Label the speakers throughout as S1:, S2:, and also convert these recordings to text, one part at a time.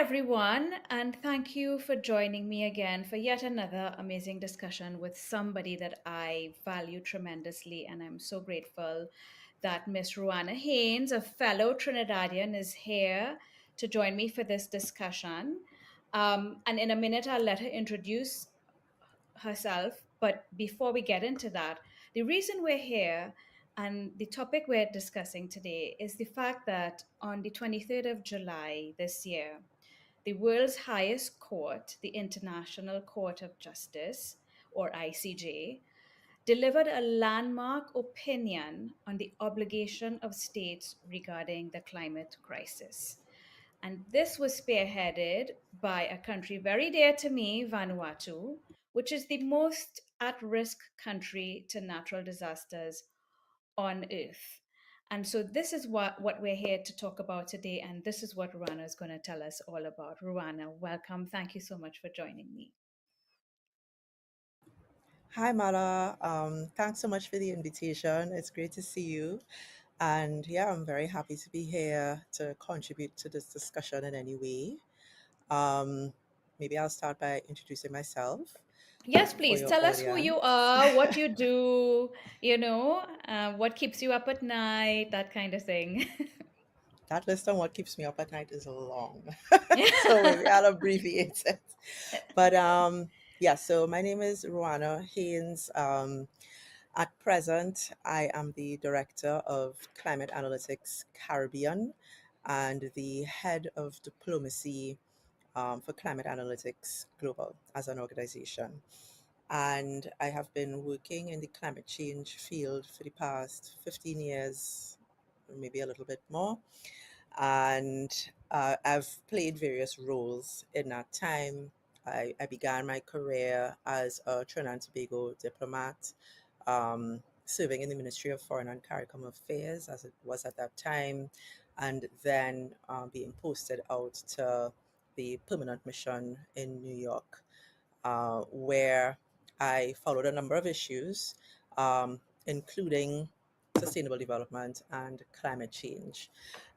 S1: everyone, and thank you for joining me again for yet another amazing discussion with somebody that I value tremendously. And I'm so grateful that Miss Rueanna Haynes, a fellow Trinidadian, is here to join me for this discussion. And in a minute, I'll let her introduce herself. But before we get into that, the reason we're here and the topic we're discussing today is the fact that on the 23rd of July this year, the world's highest court, the International Court of Justice, or ICJ, delivered a landmark opinion on the obligation of states regarding the climate crisis. And this was spearheaded by a country very dear to me, Vanuatu, which is the most at risk country to natural disasters on Earth. And so this is what we're here to talk about today. And this is what Ruana is going to tell us all about. Ruana, welcome. Thank you so much for joining me.
S2: Hi, Mala. Thanks so much for the invitation. It's great to see you. And yeah, I'm very happy to be here to contribute to this discussion in any way. Um, Maybe I'll start by introducing myself
S1: Yes,
S2: for
S1: please
S2: your
S1: tell us who you
S2: audience.
S1: are, what you do, what keeps you up at night, that kind of thing.
S2: That list on what keeps me up at night is long, so maybe I'll abbreviate it. But yeah, so my name is Ruana Haynes. At present, I am the Director of Climate Analytics Caribbean and the Head of Diplomacy for Climate Analytics Global as an organization. And I have been working in the climate change field for the past 15 years, maybe a little bit more. And I've played various roles in that time. I began my career as a Trinidad and Tobago diplomat, serving in the Ministry of Foreign and CARICOM Affairs as it was at that time, and then being posted out to the permanent mission in New York, where I followed a number of issues, including sustainable development and climate change.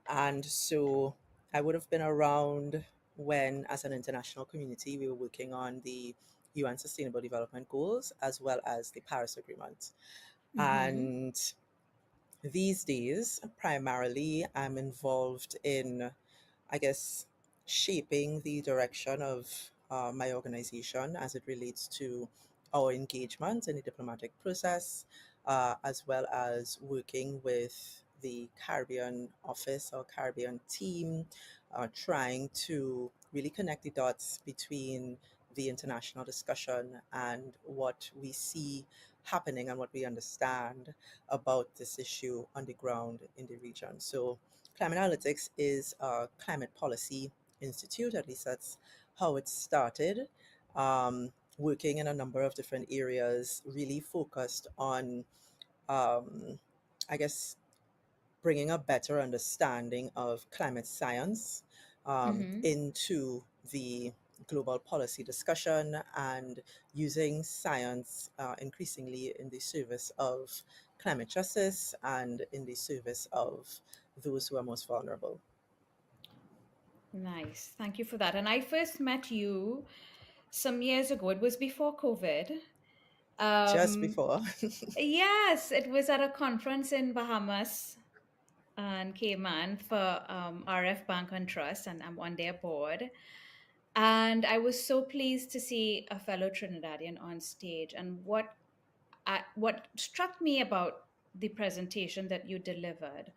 S2: And so I would have been around when, as an international community, we were working on the UN Sustainable Development Goals as well as the Paris Agreement.
S1: Mm-hmm.
S2: And these days, primarily, I'm involved in, I guess, shaping the direction of my organization as it relates to our engagement in the diplomatic process, as well as working with the Caribbean office or Caribbean team, trying to really connect the dots between the international discussion and what we see happening and what we understand about this issue on the ground in the region. So, Climate Analytics is a climate policy institute, at least that's how it started, working in a number of different areas, really focused on, um, I guess, bringing a better understanding of climate science
S1: Mm-hmm.
S2: into the global policy discussion and using science increasingly in the service of climate justice and in the service of those who are most vulnerable.
S1: Nice. Thank you for that. And I first met you some years ago. It was before COVID.
S2: Just
S1: Um,
S2: before.
S1: yes, it was at a conference in Bahamas and Cayman for RF Bank and Trust, and I'm on their board. And I was so pleased to see a fellow Trinidadian on stage. And what struck me about the presentation that you delivered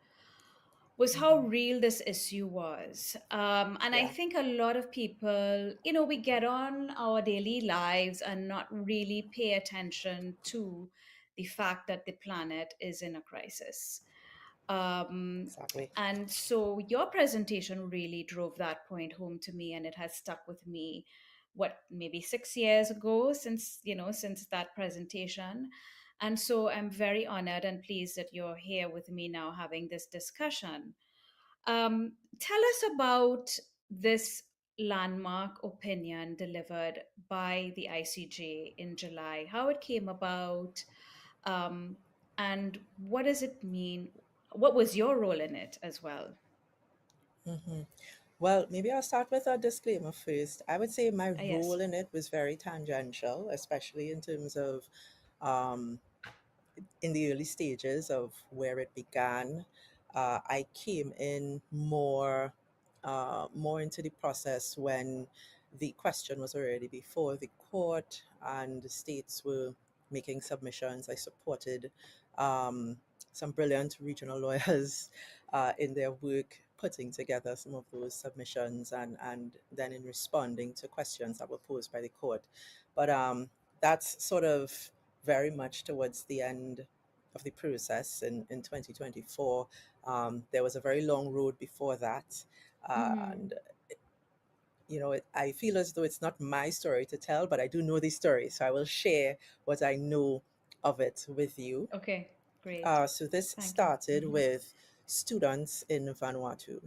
S1: was how
S2: Mhm.
S1: real this issue was. And I
S2: Yeah,
S1: think a lot of people, we get on our daily lives and not really pay attention to the fact that the planet is in a crisis. Um,
S2: exactly.
S1: and so your presentation really drove that point home to me, and it has stuck with me. What, maybe 6 years ago, since that presentation. And so I'm very honored and pleased that you're here with me now having this discussion. Tell us about this landmark opinion delivered by the ICJ in July, how it came about, um, and what does it mean? What was your role in it as well?
S2: Mhm. Well, maybe I'll start with a disclaimer first. I would say my
S1: Yes.
S2: role in it was very tangential, especially in terms of um, in the early stages of where it began. I came in more into the process when the question was already before the court and the states were making submissions. I supported um, some brilliant regional lawyers in their work putting together some of those submissions and then in responding to questions that were posed by the court. But that's sort of very much towards the end of the process in 2024. There was a very long road before that.
S1: Hmm.
S2: And, I feel as though it's not my story to tell, but I do know the story. So I will share what I know of it with you.
S1: Okay, great.
S2: So this
S1: Thank you.
S2: started with students in Vanuatu.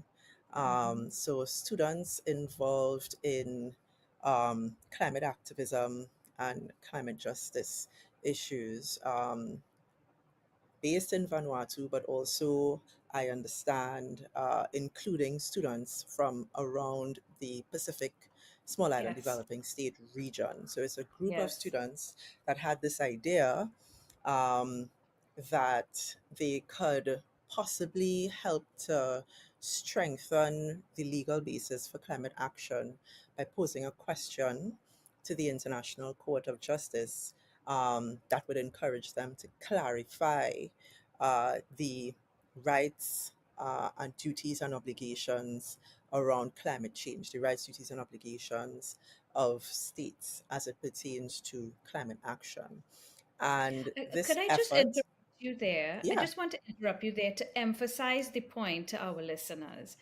S1: Hmm.
S2: So students involved in climate activism and climate justice issues. Based in Vanuatu, but also I understand including students from around the Pacific Small Island
S1: Yes.
S2: Developing State region. So it's a group of
S1: Yes.
S2: students that had this idea um, that they could possibly help to strengthen the legal basis for climate action by posing a question to the International Court of Justice that would encourage them to clarify the rights and duties and obligations around climate change, the rights, duties, and obligations of states as it pertains to climate action. And this
S1: Could I just
S2: effort,
S1: interrupt you there? I
S2: yeah,
S1: just want to interrupt you there to emphasize the point to our listeners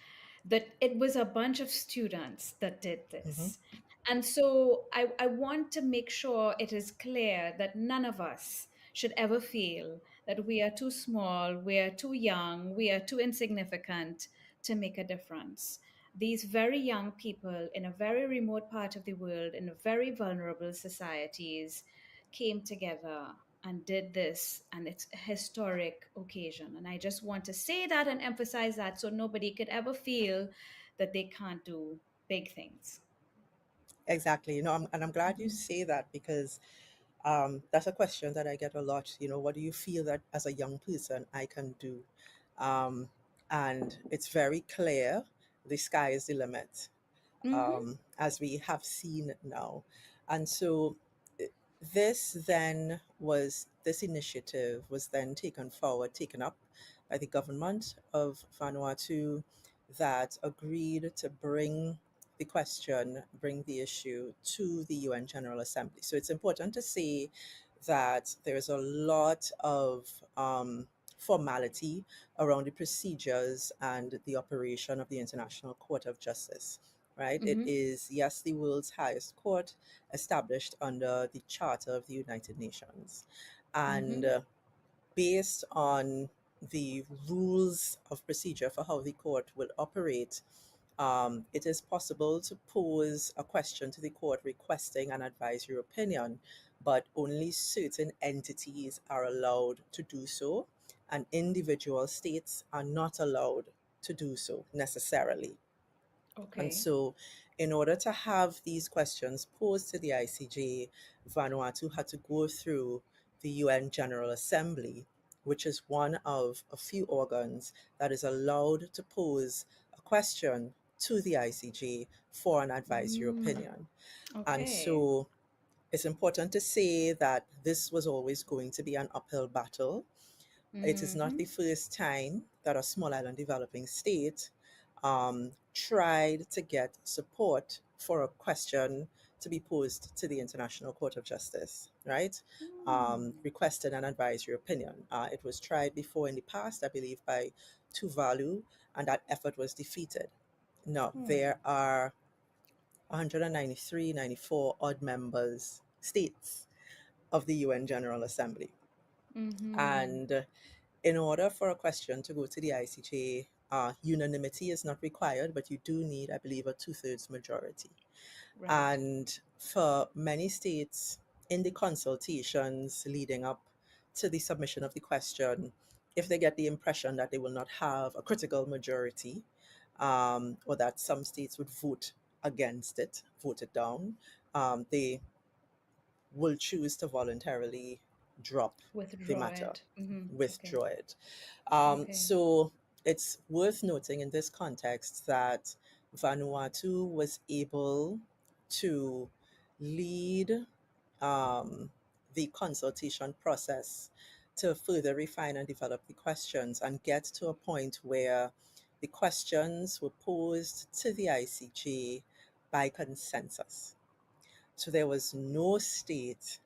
S1: that it was a bunch of students that did
S2: hmm
S1: this. And so I want to make sure it is clear that none of us should ever feel that we are too small, we are too young, we are too insignificant to make a difference. These very young people in a very remote part of the world, in very vulnerable societies, came together and did this, and it's a historic occasion. And I just want to say that and emphasize that so nobody could ever feel that they can't do big things.
S2: exactly. And I'm glad you
S1: Mhm.
S2: say that because that's a question that I get a lot. What do you feel that as a young person I can do? Um, and it's very clear the sky is the limit,
S1: Mhm.
S2: as we have seen now. And so i- this initiative was then taken forward, taken up by the government of Vanuatu that agreed to bring the issue to the UN General Assembly. So it's important to say that there's a lot of formality around the procedures and the operation of the International Court of Justice, right? It
S1: Mhm.
S2: is, yes, the world's highest court established under the Charter of the United Nations. And
S1: Mhm.
S2: based on the rules of procedure for how the court will operate, it is possible to pose a question to the court requesting an advisory opinion, but only certain entities are allowed to do so, and individual states are not allowed to do so necessarily. And
S1: Okay.
S2: so, in order to have these questions posed to the ICJ, Vanuatu had to go through the UN General Assembly, which is one of a few organs that is allowed to pose a question to the ICJ for an advisory
S1: Mm.
S2: opinion. And
S1: Okay.
S2: so, it's important to say that this was always going to be an uphill battle. It is not
S1: Mhm.
S2: the first time that a small island developing state tried to get support for a question to be posed to the International Court of Justice, right?
S1: Mm.
S2: Requested an advisory opinion. It was tried before in the past, I believe, by Tuvalu, and that effort was defeated. Now,
S1: Hmm.
S2: there are 193, 94 odd members, states of the UN General Assembly.
S1: Mhm.
S2: And in order for a question to go to the ICJ, unanimity is not required, but you do need, I believe, a two-thirds majority.
S1: Right.
S2: And for many states in the consultations leading up to the submission of the question, if they get the impression that they will not have a critical majority, or that some states would vote against it, vote it down. They will choose to voluntarily drop the
S1: Withdraw
S2: matter,
S1: it. Hmm. Okay.
S2: withdraw it.
S1: Okay.
S2: So it's worth noting in this context that Vanuatu was able to lead um, the consultation process to further refine and develop the questions and get to a point where the questions were posed to the ICJ by consensus. So there was no state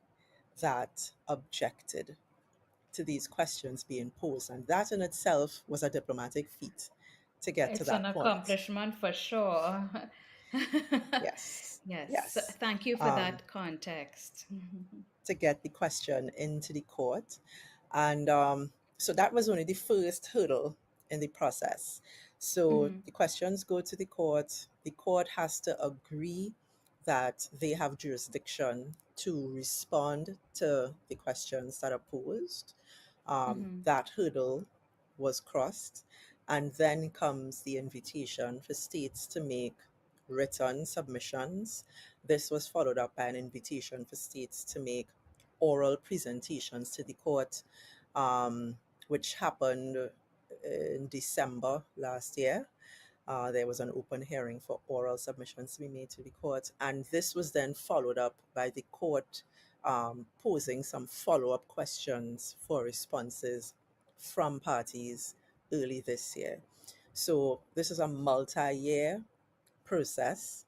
S2: that objected to these questions being posed. And that in itself was a diplomatic feat to get to
S1: It's an
S2: that point.
S1: accomplishment for sure.
S2: Yes,
S1: Yes.
S2: yes.
S1: Thank you for
S2: Um,
S1: that context.
S2: to get the question into the court. And so that was only the first hurdle in the process. So
S1: Mhm.
S2: the questions go to the court. The court has to agree that they have jurisdiction to respond to the questions that are posed.
S1: Mhm.
S2: That hurdle was crossed. And then comes the invitation for states to make written submissions. This was followed up by an invitation for states to make oral presentations to the court, um, which happened in December last year. There was an open hearing for oral submissions to be made to the court, and this was then followed up by the court posing some follow up questions for responses from parties early this year. So, this is a multi year process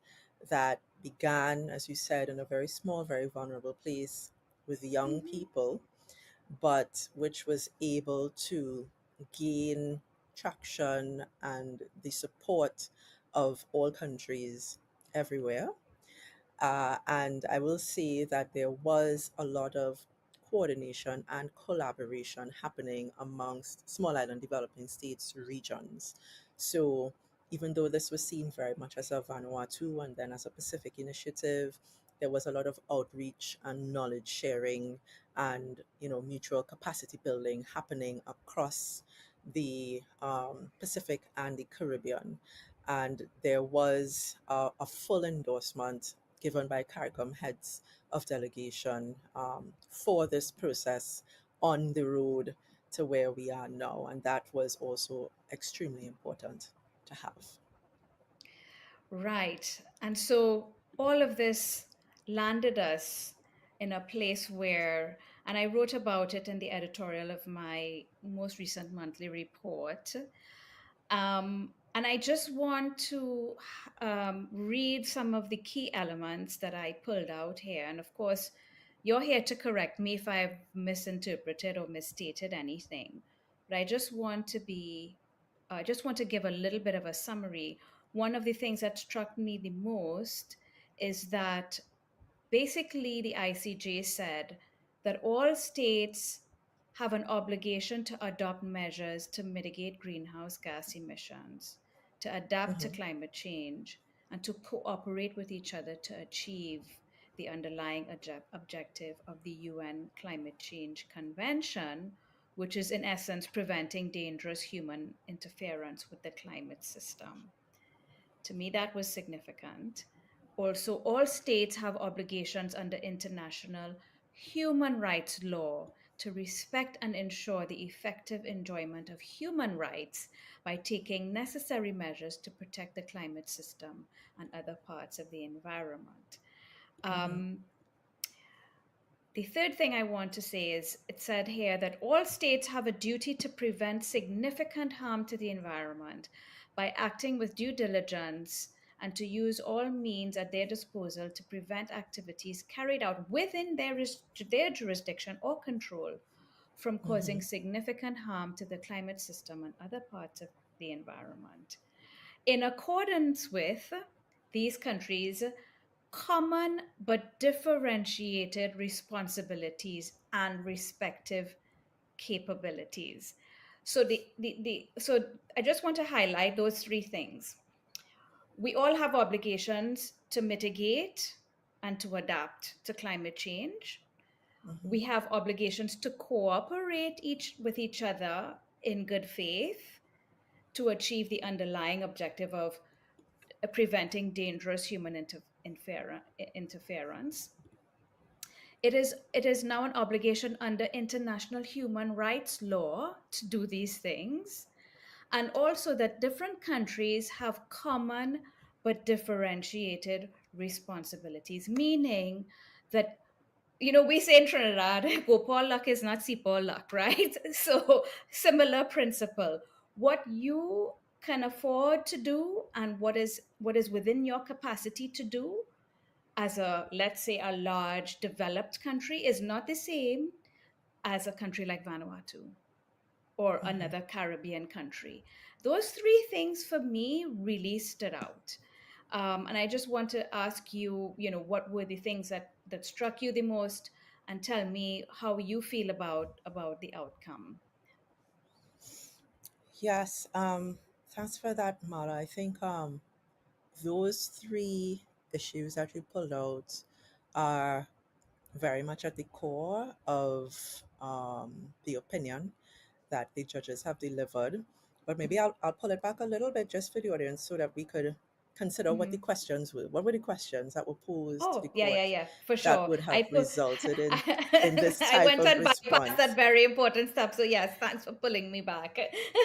S2: that began, as you said, in a very small, very vulnerable place with young
S1: Mhm.
S2: people, but which was able to gain traction and the support of all countries everywhere. And I will say that there was a lot of coordination and collaboration happening amongst small island developing states regions. So even though this was seen very much as a Vanuatu and then as a Pacific initiative, there was a lot of outreach and knowledge sharing and mutual capacity building happening across the Pacific and the Caribbean. And there was a full endorsement given by CARICOM heads of delegation for this process on the road to where we are now. And that was also extremely important to have.
S1: Right. And so all of this landed us in a place where, and I wrote about it in the editorial of my most recent monthly report. And I just want to read some of the key elements that I pulled out here. And of course, you're here to correct me if I've misinterpreted or misstated anything. But I just want to give a little bit of a summary. One of the things that struck me the most is that basically the ICJ said that all states have an obligation to adopt measures to mitigate greenhouse gas emissions, to adapt to
S2: Hmm.
S1: climate change, and to cooperate with each other to achieve the underlying objective of the UN Climate Change Convention, which is in essence preventing dangerous human interference with the climate system. To me, that was significant. Also, all states have obligations under international human rights law to respect and ensure the effective enjoyment of human rights by taking necessary measures to protect the climate system and other parts of the environment.
S2: Hmm.
S1: Um, the third thing I want to say is it said here that all states have a duty to prevent significant harm to the environment by acting with due diligence and to use all means at their disposal to prevent activities carried out within their jurisdiction or control from causing
S2: Hmm.
S1: significant harm to the climate system and other parts of the environment. In accordance with these countries' common but differentiated responsibilities and respective capabilities. So I just want to highlight those three things. We all have obligations to mitigate and to adapt to climate change.
S2: Hmm.
S1: We have obligations to cooperate each with each other in good faith to achieve the underlying objective of preventing dangerous human interference. It is now an obligation under international human rights law to do these things, and also that different countries have common but differentiated responsibilities, meaning that, we say in Trinidad, Gopal luck is not Sipol luck, right? So, similar principle. What you can afford to do and what is within your capacity to do as a, let's say, a large developed country is not the same as a country like Vanuatu or
S2: Mhm.
S1: another Caribbean country. Those three things for me really stood out. And I just want to ask you, what were the things that struck you the most, and tell me how you feel about the outcome.
S2: Yes, thanks for that, Mala. I think those three issues that you pulled out are very much at the core of the opinion that the judges have delivered. But maybe I'll pull it back a little bit just for the audience so that we could consider what the
S1: Hmm.
S2: questions were. What were the questions that were posed to the
S1: Oh, yeah,
S2: court
S1: yeah, yeah, for
S2: that
S1: sure.
S2: would have
S1: I put,
S2: resulted in this
S1: I
S2: type
S1: went
S2: of
S1: and bypassed that
S2: response?
S1: very important step. So yes, thanks for pulling me back.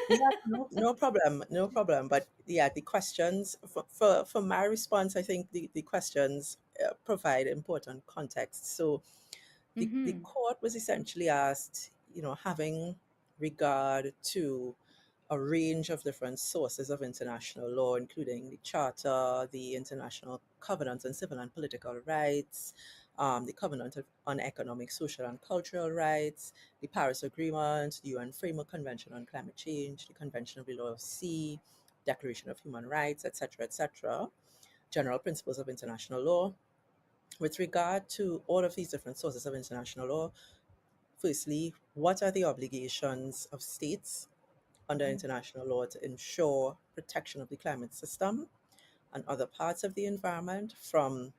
S2: Yeah, no problem, no problem. But yeah, the questions for my response, I think the questions provide important context. So the
S1: Hmm.
S2: court was essentially asked, having regard to a range of different sources of international law, including the Charter, the International Covenant on Civil and Political Rights, the Covenant on Economic, Social, and Cultural Rights, the Paris Agreement, the UN Framework Convention on Climate Change, the Convention of the Law of Sea, Declaration of Human Rights, etc., etc., general principles of international law. With regard to all of these different sources of international law, firstly, what are the obligations of states under
S1: Hmm.
S2: international law to ensure protection of the climate system and other parts of the environment from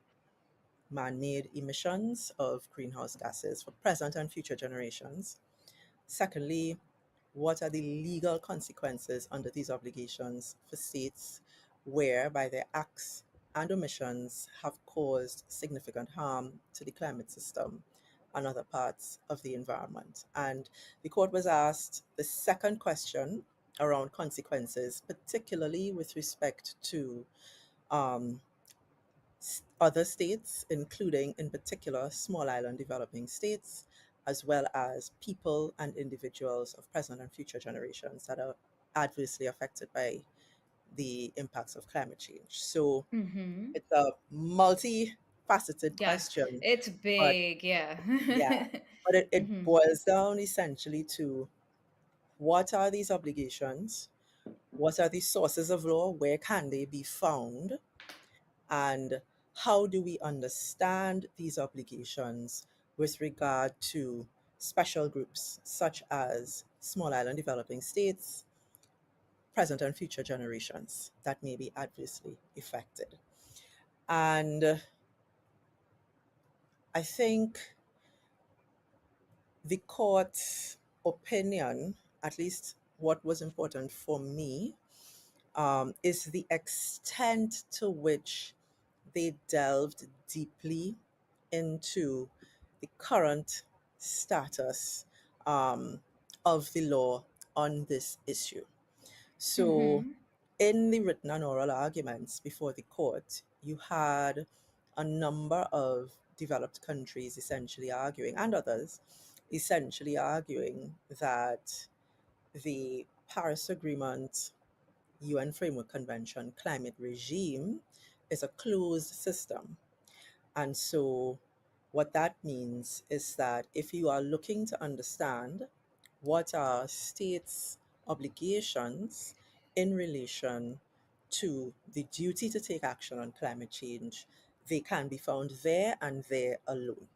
S2: man made emissions of greenhouse gases for present and future generations? Secondly, what are the legal consequences under these obligations for states where, by their acts and omissions, have caused significant harm to the climate system and other parts of the environment? And the court was asked the second question around consequences, particularly with respect to um, other states, including in particular small island developing states, as well as people and individuals of present and future generations that are adversely affected by the impacts of climate change. So
S1: Hmm.
S2: it's a multifaceted
S1: Yeah,
S2: question,
S1: it's
S2: but
S1: big. Yeah.
S2: yeah, but it
S1: Hmm.
S2: boils down essentially to what are these obligations? What are the sources of law? Where can they be found? And how do we understand these obligations with regard to special groups such as small island developing states, present and future generations that may be adversely affected? And I think the court's opinion, at least what was important for me, is the extent to which they delved deeply into the current status um, of the law on this issue. So,
S1: Hmm.
S2: in the written and oral arguments before the court, you had a number of developed countries essentially arguing, and others essentially arguing that the Paris Agreement, UN Framework Convention climate regime is a closed system. And so, what that means is that if you are looking to understand what are states' obligations in relation to the duty to take action on climate change, they can be found there and there alone.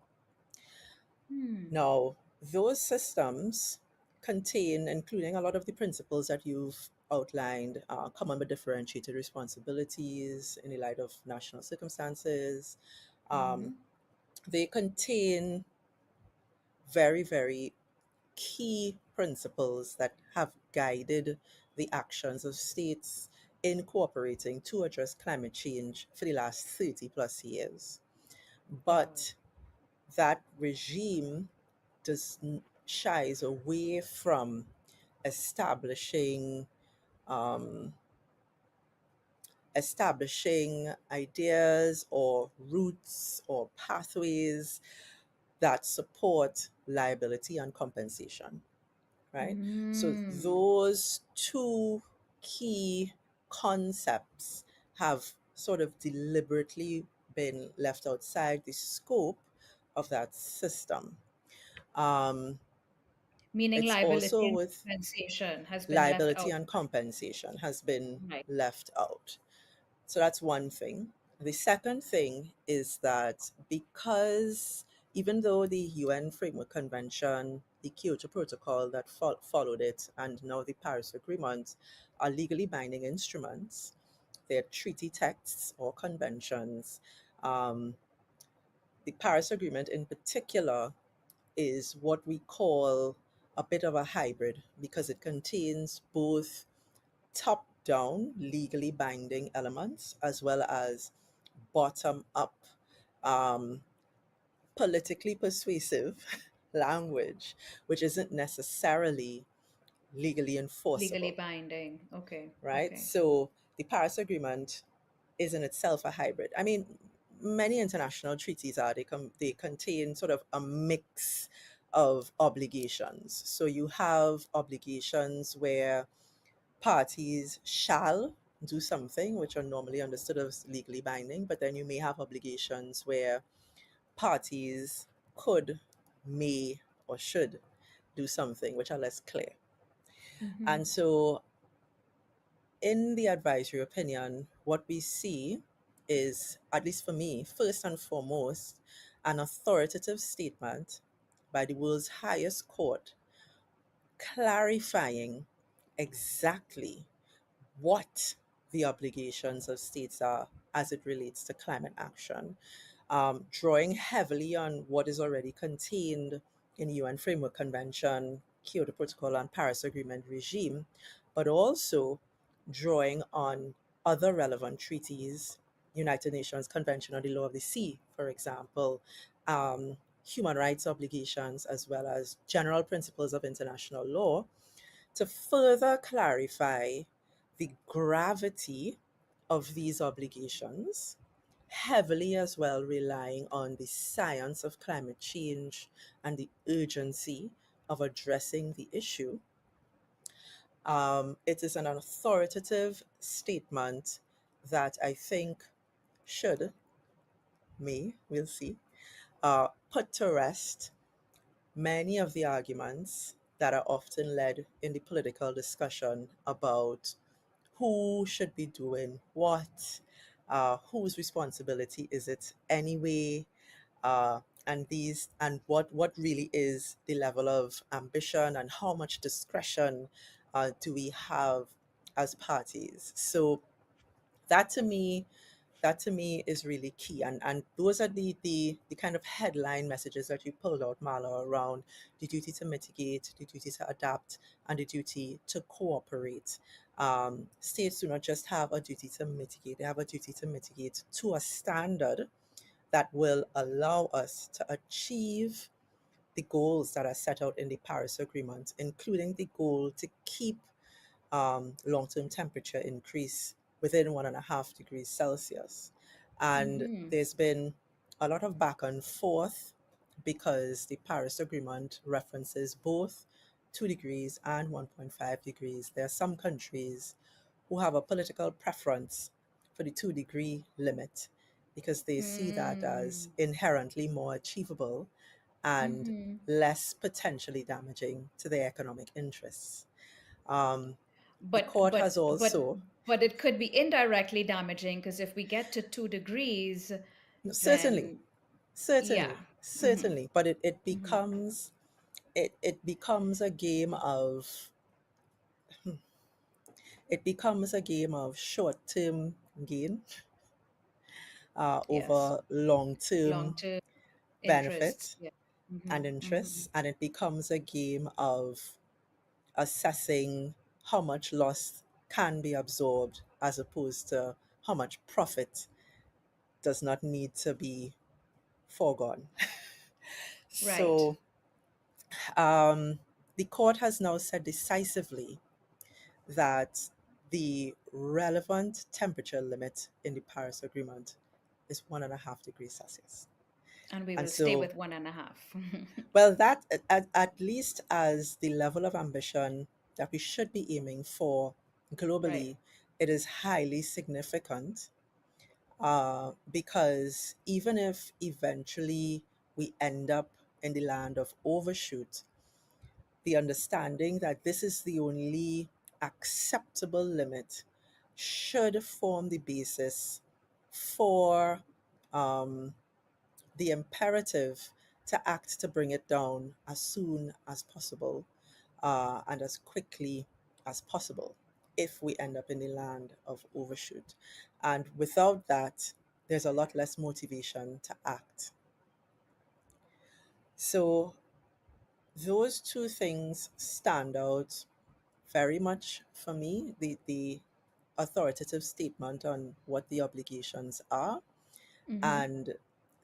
S1: Hmm.
S2: Now, those systems contain, including a lot of the principles that you've outlined, common but differentiated responsibilities in the light of national circumstances. Um,
S1: Hmm.
S2: they contain very, very key principles that have guided the actions of states in cooperating to address climate change for the last 30 plus years.
S1: Wow.
S2: But that regime shies away from establishing um, establishing ideas or routes or pathways that support liability and compensation, right? So
S1: Mm.
S2: those two key concepts have sort of deliberately been left outside the scope of that system. Um,
S1: Meaning
S2: it's
S1: liability
S2: also
S1: and
S2: with
S1: compensation has been left
S2: liability
S1: out.
S2: and compensation has been
S1: Right.
S2: left out. So that's one thing. The second thing is that because even though the UN Framework Convention, the Kyoto Protocol that followed it, and now the Paris Agreement are legally binding instruments, they're treaty texts or conventions. Um, the Paris Agreement, in particular, is what we call a bit of a hybrid because it contains both top down legally binding elements as well as bottom up um, politically persuasive language, which isn't necessarily legally
S1: Legally
S2: enforceable,
S1: binding. Okay.
S2: right?
S1: Okay.
S2: So the Paris Agreement is in itself a hybrid. I mean, many international treaties are, they contain sort of a mix of obligations. So you have obligations where parties shall do something, which are normally understood as legally binding, but then you may have obligations where parties could, may, or should do something, which are less clear.
S1: Mm-hmm.
S2: And so, in the advisory opinion, what we see is, at least for me, first and foremost, an authoritative statement by the world's highest court clarifying exactly what the obligations of states are as it relates to climate action, drawing heavily on what is already contained in the UN Framework Convention, Kyoto Protocol, and Paris Agreement regime, but also drawing on other relevant treaties, United Nations Convention on the Law of the Sea, for example, human rights obligations, as well as general principles of international law to further clarify the gravity of these obligations, heavily as well relying on the science of climate change and the urgency of addressing the issue. It is an authoritative statement that I think should, we'll see, put to rest many of the arguments that are often led in the political discussion about who should be doing what, whose responsibility is it anyway, and what really is the level of ambition and how much discretion do we have as parties. So that to me that to me is really key, and those are the kind of headline messages that you pulled out, Marla, around the duty to mitigate, the duty to adapt, and the duty to cooperate. States do not just have a duty to mitigate, they have a duty to mitigate to a standard that will allow us to achieve the goals that are set out in the Paris Agreement, including the goal to keep long-term temperature increase within 1.5 degrees Celsius. And
S1: Mm-hmm.
S2: there's been a lot of back and forth because the Paris Agreement references both 2 degrees and 1.5 degrees. There are some countries who have a political preference for the 2-degree limit because they see that as
S1: Mm.
S2: inherently more achievable and
S1: Mm-hmm.
S2: less potentially damaging to their economic interests. Um, the
S1: But
S2: court has
S1: but but
S2: also,
S1: but it could be indirectly damaging because if we get to 2 degrees,
S2: certainly,
S1: then yeah.
S2: certainly,
S1: Mm-hmm.
S2: certainly, but
S1: Mm-hmm.
S2: it becomes a game of short-term gain
S1: Yes.
S2: over long-term
S1: Long-term interests.
S2: benefit.
S1: Yeah.
S2: and interests, and it becomes a game of assessing how much loss can be absorbed as opposed to how much profit does not need to be foregone.
S1: Right.
S2: So um, the court has now said decisively that the relevant temperature limit in the Paris Agreement is 1.5 degrees Celsius.
S1: And we
S2: And
S1: will stay
S2: so,
S1: with 1.5.
S2: well, that at least as the level of ambition that we should be aiming for
S1: Right.
S2: globally, it is highly significant because even if eventually we end up in the land of overshoot, the understanding that this is the only acceptable limit should form the basis for um, the imperative to act to bring it down as soon as possible and as quickly as possible if we end up in the land of overshoot. And without that, there's a lot less motivation to act. So, those two things stand out very much for me, the authoritative statement on what the obligations are
S1: Mm-hmm.
S2: and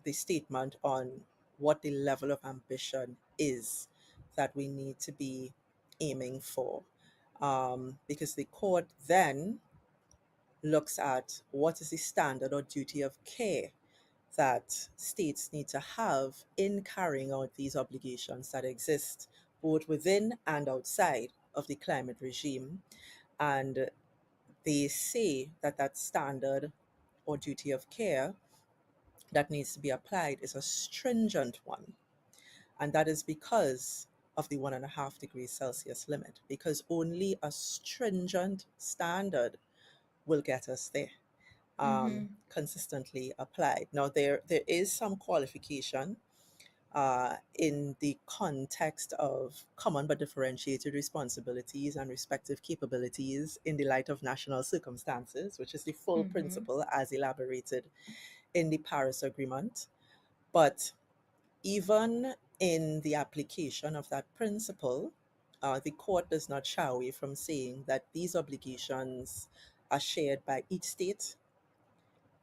S2: the statement on what the level of ambition is that we need to be aiming for. Because the court then looks at what is the standard or duty of care that states need to have in carrying out these obligations that exist both within and outside of the climate regime. And they say that that standard or duty of care that needs to be applied is a stringent one. And that is because of the 1.5 degrees Celsius limit, because only a stringent standard will get us there,
S1: Mm-hmm.
S2: consistently applied. Now, there is some qualification in the context of common but differentiated responsibilities and respective capabilities in the light of national circumstances, which is the full
S1: Mm-hmm.
S2: principle as elaborated in the Paris Agreement. But even in the application of that principle, the court does not shy away from saying that these obligations are shared by each state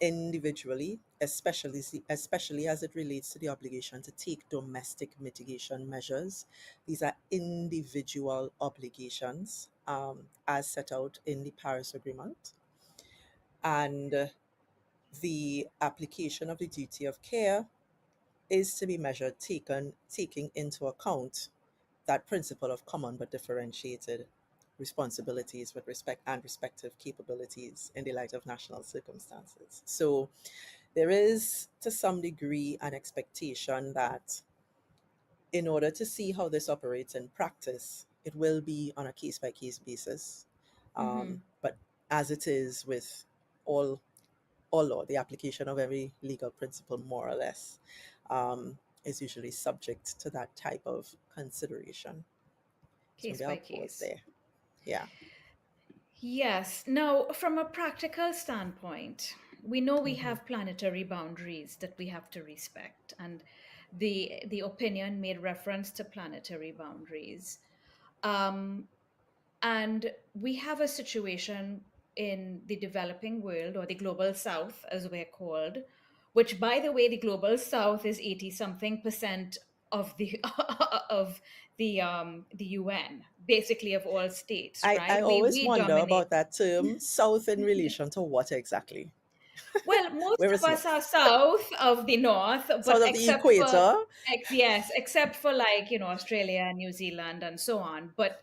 S2: individually, especially as it relates to the obligation to take domestic mitigation measures. These are individual obligations as set out in the Paris Agreement. And the application of the duty of care is to be measured taking into account that principle of common but differentiated responsibilities with respect and respective capabilities in the light of national circumstances. So there is to some degree an expectation that in order to see how this operates in practice, it will be on a case by case basis.
S1: Mm-hmm.
S2: But as it is with all all law, the application of every legal principle, more or less, is usually subject to that type of consideration. So
S1: Case
S2: maybe I'll
S1: by
S2: pause
S1: case.
S2: there. Yeah.
S1: Yes. Now, from a practical standpoint, we know we
S2: Hmm.
S1: have planetary boundaries that we have to respect, and the opinion made reference to planetary boundaries. Um, and we have a situation in the developing world, or the global south, as we're called, which, by the way, the global south is 80 something percent of the of the UN, basically of all states,
S2: I
S1: right?
S2: always
S1: We
S2: wonder
S1: dominate.
S2: about that term, south in relation to what exactly?
S1: Well, most
S2: Where
S1: of
S2: is
S1: us are
S2: north?
S1: south of the north, but
S2: South of the equator?
S1: yes, except for, like, Australia and New Zealand and so on. But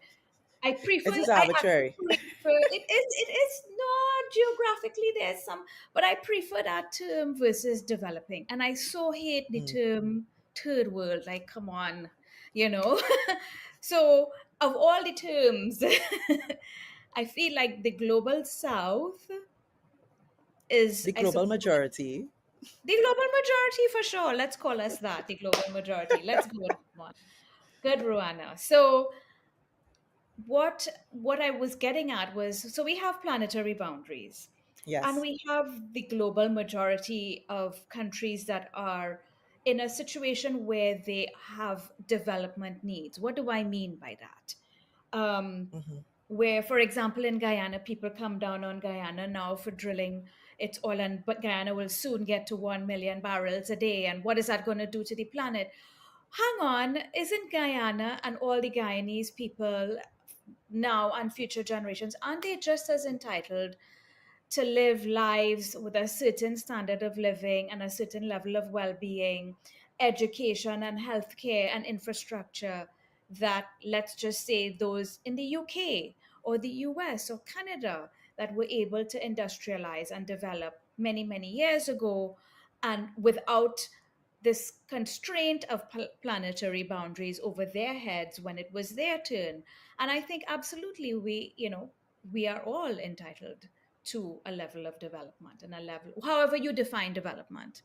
S2: It is
S1: I actually
S2: arbitrary.
S1: prefer, it is not geographically, there's some, but I prefer that term versus developing. And I so hate the
S2: Mm.
S1: term third world. Like, come on, you know. So, of all the terms, I feel like the global south is,
S2: The
S1: I
S2: global
S1: suppose,
S2: majority.
S1: the global majority for sure. Let's call us that, the global majority. Let's go with that one. Good, Ruanna. So, what I was getting at was, so we have planetary boundaries, and
S2: Yes.
S1: we have the global majority of countries that are in a situation where they have development needs. What do I mean by that?
S2: Hmm.
S1: Where, for example, in Guyana, people come down on Guyana now for drilling its oil, but Guyana will soon get to 1 million barrels a day. And what is that going to do to the planet? Hang on, isn't Guyana and all the Guyanese people now and future generations, aren't they just as entitled to live lives with a certain standard of living and a certain level of well-being, education and healthcare and infrastructure that, let's just say, those in the UK or the US or Canada that were able to industrialize and develop many, many years ago, and without this constraint of planetary boundaries over their heads when it was their turn. And I think absolutely we are all entitled to a level of development and a level, however you define development.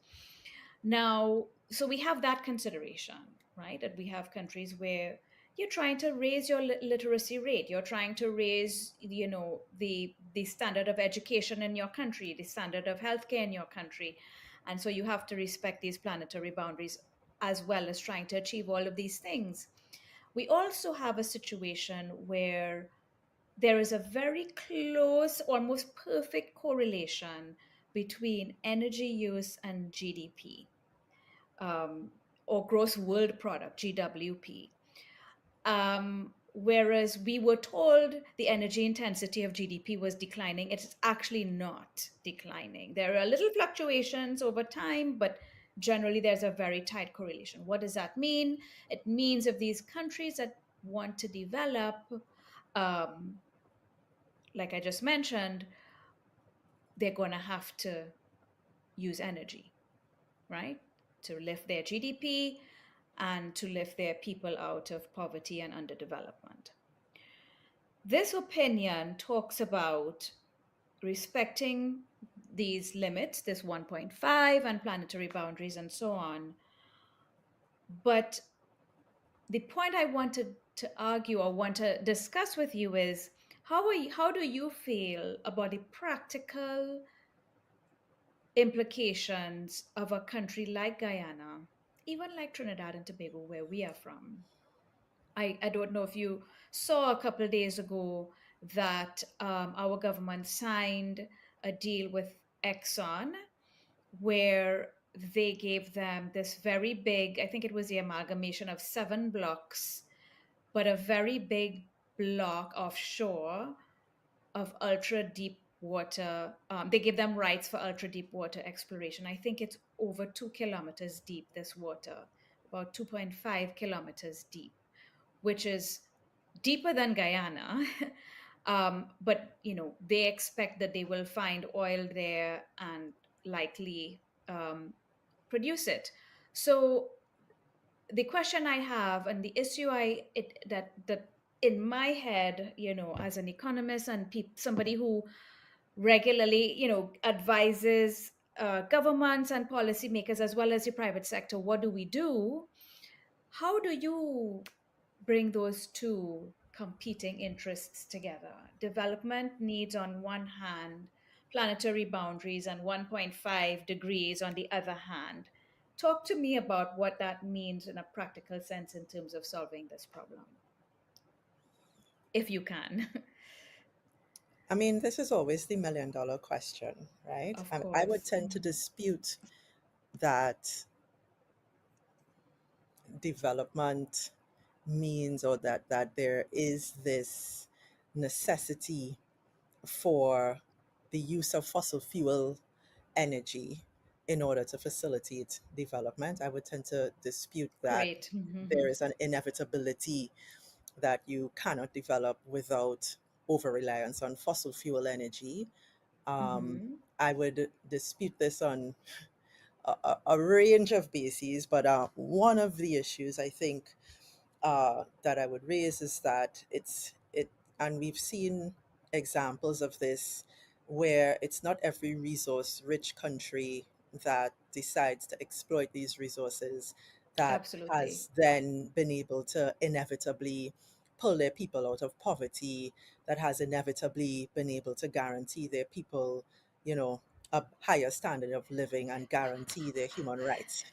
S1: Now, so we have that consideration, right? That we have countries where you're trying to raise your literacy rate, you're trying to raise, the standard of education in your country, the standard of healthcare in your country. And so you have to respect these planetary boundaries as well as trying to achieve all of these things. We also have a situation where there is a very close, almost perfect correlation between energy use and GDP, um, or gross world product, GWP. Whereas we were told the energy intensity of GDP was declining, it's actually not declining. There are little fluctuations over time, but generally there's a very tight correlation. What does that mean? It means if these countries that want to develop, um, like I just mentioned, they're going to have to use energy, right? To lift their GDP and to lift their people out of poverty and underdevelopment. This opinion talks about respecting these limits, this 1.5 and planetary boundaries and so on. But the point I wanted to argue or want to discuss with you is how do you feel about the practical implications of a country like Guyana, even like Trinidad and Tobago, where we are from? I don't know if you saw a couple of days ago that our government signed a deal with Exxon where they gave them this very big, I think it was the amalgamation of 7 blocks, but a very big block offshore of ultra deep water. They give them rights for ultra deep water exploration. I think it's over 2 kilometers deep, this water, about 2.5 kilometers deep, which is deeper than Guyana. But they expect that they will find oil there and likely produce it. So the question I have and the issue that in my head, as an economist and somebody who regularly, advises governments and policymakers as well as the private sector, what do we do? How do you bring those two competing interests together? Development needs on one hand, planetary boundaries and 1.5 degrees on the other hand. Talk to me about what that means in a practical sense in terms of solving this problem, if you can.
S2: I mean, this is always the $1 million question, right?
S1: Of
S2: I would
S1: course.
S2: tend to dispute that development means, or that there is this necessity for the use of fossil fuel energy in order to facilitate development. I would tend to dispute that
S1: Great.
S2: there is an inevitability that you cannot develop without over reliance on fossil fuel energy. Um,
S1: Hmm.
S2: I would dispute this on a range of bases, but one of the issues I think that I would raise is that and we've seen examples of this where it's not every resource rich country that decides to exploit these resources that
S1: Absolutely.
S2: has then been able to inevitably pull their people out of poverty, that has inevitably been able to guarantee their people, you know, a higher standard of living and guarantee their human rights.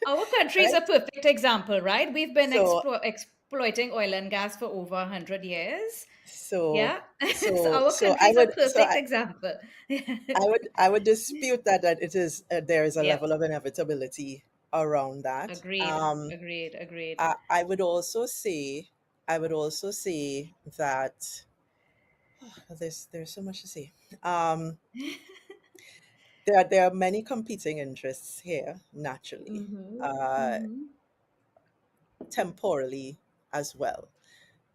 S1: Our country is a
S2: right?
S1: perfect example, right? We've been
S2: So
S1: exploiting oil and gas for over 100 years.
S2: so
S1: Yeah. So our
S2: so
S1: country is a
S2: so
S1: perfect example.
S2: I would dispute that it is there is a
S1: Yep.
S2: level of inevitability around that.
S1: Agreed. Agreed. Agreed.
S2: I would also say that there's so much to say. Um, there are many competing interests here naturally,
S1: Mm-hmm.
S2: uh,
S1: Mm-hmm.
S2: temporally as well,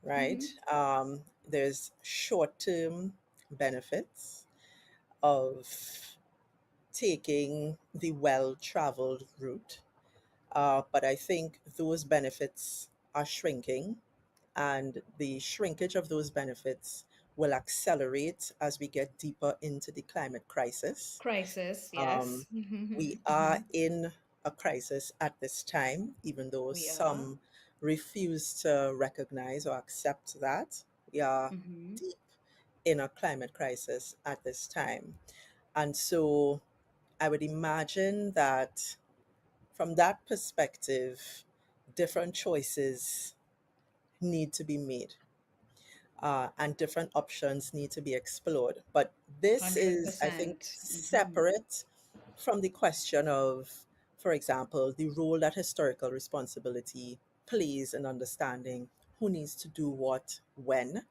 S2: right?
S1: Mm-hmm.
S2: There's short term benefits of taking the well traveled route. But I think those benefits are shrinking, and the shrinkage of those benefits will accelerate as we get deeper into the climate crisis.
S1: Crisis.
S2: Um,
S1: Yes. Mm-hmm.
S2: we
S1: Mm-hmm.
S2: are in a crisis at this time, even though
S1: We are.
S2: some refuse to recognize or accept that. We are
S1: Mm-hmm.
S2: deep in a climate crisis at this time. And so I would imagine that from that perspective, different choices need to be made, and different options need to be explored. But this is, I think,
S1: 100%. Mm-hmm.
S2: separate from the question of, for example, the role that historical responsibility plays in understanding who needs to do what when.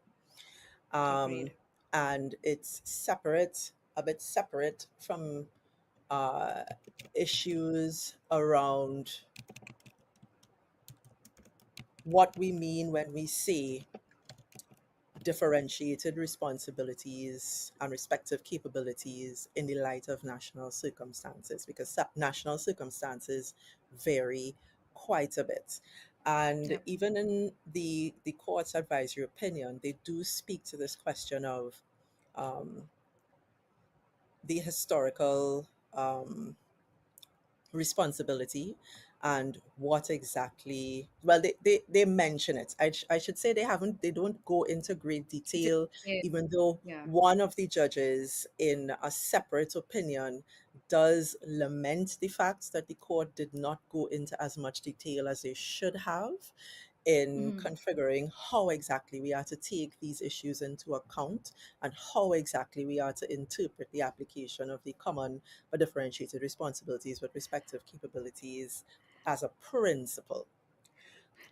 S2: Um,
S1: Agreed.
S2: and it's separate, a bit separate from uh, issues around what we mean when we say differentiated responsibilities and respective capabilities in the light of national circumstances, because national circumstances vary quite a bit. And
S1: Yep.
S2: even in the court's advisory opinion, they do speak to this question of um, the historical responsibility and what exactly, well, they mention it. I should say they don't go into great
S1: It's
S2: detail,
S1: okay.
S2: even though
S1: Yeah.
S2: one of the judges in a separate opinion does lament the fact that the court did not go into as much detail as they should have in
S1: Mm-hmm.
S2: configuring how exactly we are to take these issues into account and how exactly we are to interpret the application of the common but differentiated responsibilities with respective capabilities as a principle.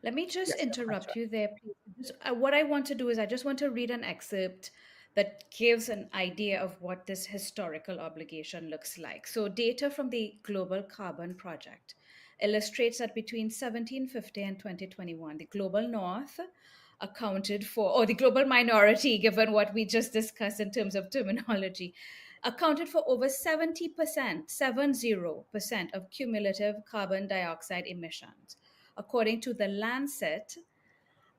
S1: Let me just
S2: Yes, ma'am,
S1: interrupt
S2: Hajra.
S1: you there, please. What I want to do is I just want to read an excerpt that gives an idea of what this historical obligation looks like. So, data from the Global Carbon Project illustrates that between 1750 and 2021, the global north accounted for, or the global minority, given what we just discussed in terms of terminology, accounted for over 70%, 70% of cumulative carbon dioxide emissions. According to the Lancet,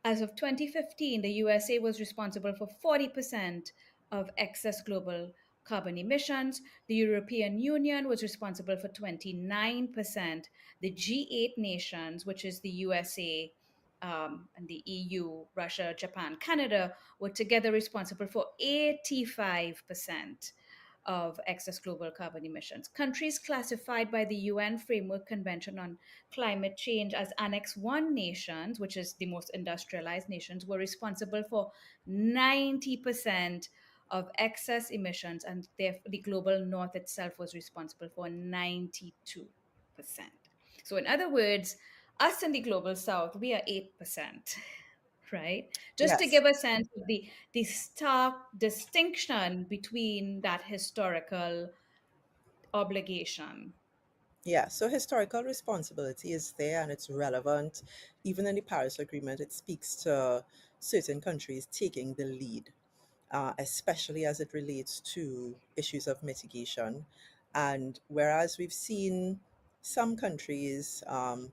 S1: as of 2015, the USA was responsible for 40% of excess global carbon emissions. The European Union was responsible for 29%. The G8 nations, which is the USA, and the EU, Russia, Japan, Canada, were together responsible for 85% of excess global carbon emissions. Countries classified by the UN Framework Convention on Climate Change as Annex 1 nations, which is the most industrialized nations, were responsible for 90% of excess emissions, and the global north itself was responsible for 92%. So, in other words, us in the global south, we are 8%. Right? Just to
S2: Yes,
S1: give a sense of the stark distinction between that historical obligation.
S2: yeah. So historical responsibility is there and it's relevant. Even in the Paris Agreement, it speaks to certain countries taking the lead, especially as it relates to issues of mitigation. And whereas we've seen some countries,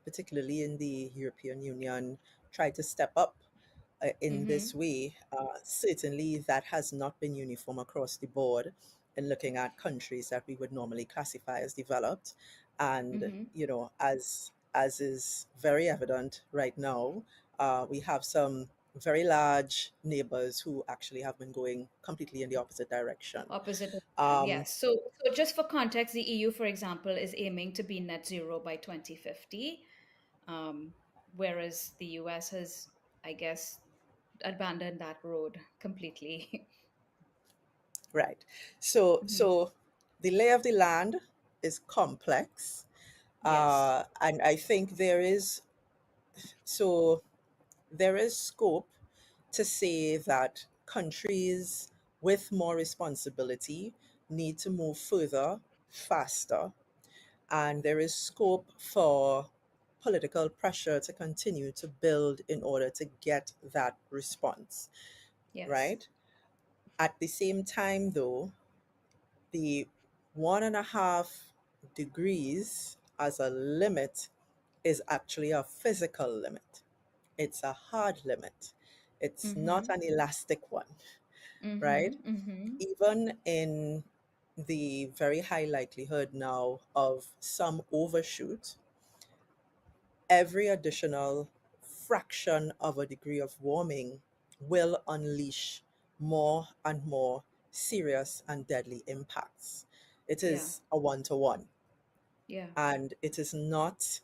S2: particularly in the European Union, try to step up in
S1: Mm-hmm.
S2: this way, certainly that has not been uniform across the board in looking at countries that we would normally classify as developed. And,
S1: Mm-hmm.
S2: you know, as is very evident right now, we have some very large neighbors who actually have been going completely in the opposite direction.
S1: Opposite direction,
S2: Um,
S1: yes. So just for context, the EU, for example, is aiming to be net zero by 2050, um, whereas the US has, I guess, abandoned that road completely.
S2: right. So,
S1: Mhm.
S2: so the lay of the land is complex,
S1: Yes,
S2: and I think so there is scope to say that countries with more responsibility need to move further, faster, and there is scope for political pressure to continue to build in order to get that response,
S1: yes,
S2: right? At the same time, though, the 1.5 degrees as a limit is actually a physical limit. It's a hard limit. It's not
S1: mm-hmm.
S2: an elastic one,
S1: Mm-hmm.
S2: right?
S1: Mm-hmm.
S2: Even in the very high likelihood now of some overshoot, every additional fraction of a degree of warming will unleash more and more serious and deadly impacts. It
S1: Yeah,
S2: is a one to one,
S1: yeah,
S2: and it is not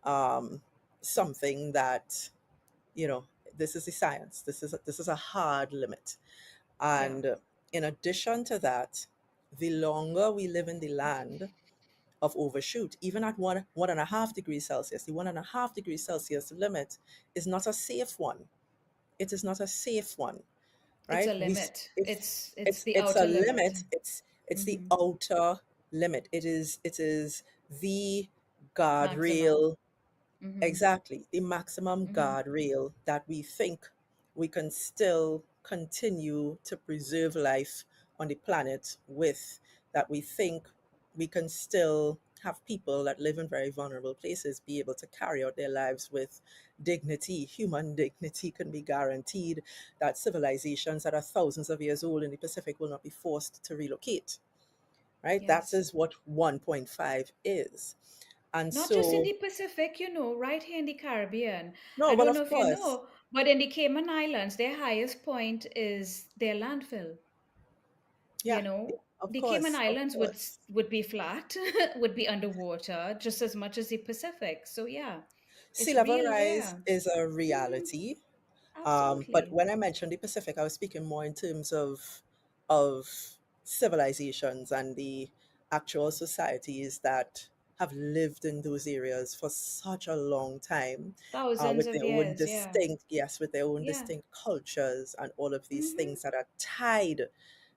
S2: um, something that, you know, this is the science. This is a hard limit.
S1: yeah.
S2: And in addition to that, the longer we live in the land of overshoot, even at 1.5 degrees Celsius, the 1.5 degrees Celsius limit is not a safe one. It is not a safe one,
S1: It's
S2: right?
S1: a limit.
S2: It's
S1: It's the
S2: it's a
S1: outer limit.
S2: limit. It's the
S1: Mm-hmm.
S2: outer limit. It is the
S1: Maximum.
S2: guardrail.
S1: Mm-hmm.
S2: Exactly, the maximum
S1: Mm-hmm.
S2: guardrail that we think we can still continue to preserve life on the planet with, that we think we can still have people that live in very vulnerable places be able to carry out their lives with dignity. Human dignity can be guaranteed, that civilizations that are thousands of years old in the Pacific will not be forced to relocate, right? That
S1: Yes.
S2: is what 1.5 is. And
S1: Not just in
S2: so,
S1: the Pacific, right here in the Caribbean.
S2: no,
S1: I
S2: well,
S1: don't know
S2: of
S1: if you
S2: course.
S1: know, but in the Cayman Islands, their highest point is their landfill.
S2: Yeah,
S1: You
S2: yeah,
S1: know,
S2: of
S1: the Cayman
S2: course, of
S1: Islands
S2: course.
S1: would be flat, would be underwater just as much as the Pacific. So yeah,
S2: Sea
S1: it's
S2: level
S1: real
S2: rise
S1: there.
S2: is a
S1: Hmm.
S2: reality. But
S1: Absolutely.
S2: when I mentioned the Pacific, I was speaking more in terms of civilizations and the actual societies that have lived in those areas for such a long time,
S1: Thousands
S2: with
S1: of
S2: their own
S1: years. Yeah.
S2: distinct, yes, with their own
S1: Yeah.
S2: distinct cultures and all of these
S1: Hmm.
S2: things that are tied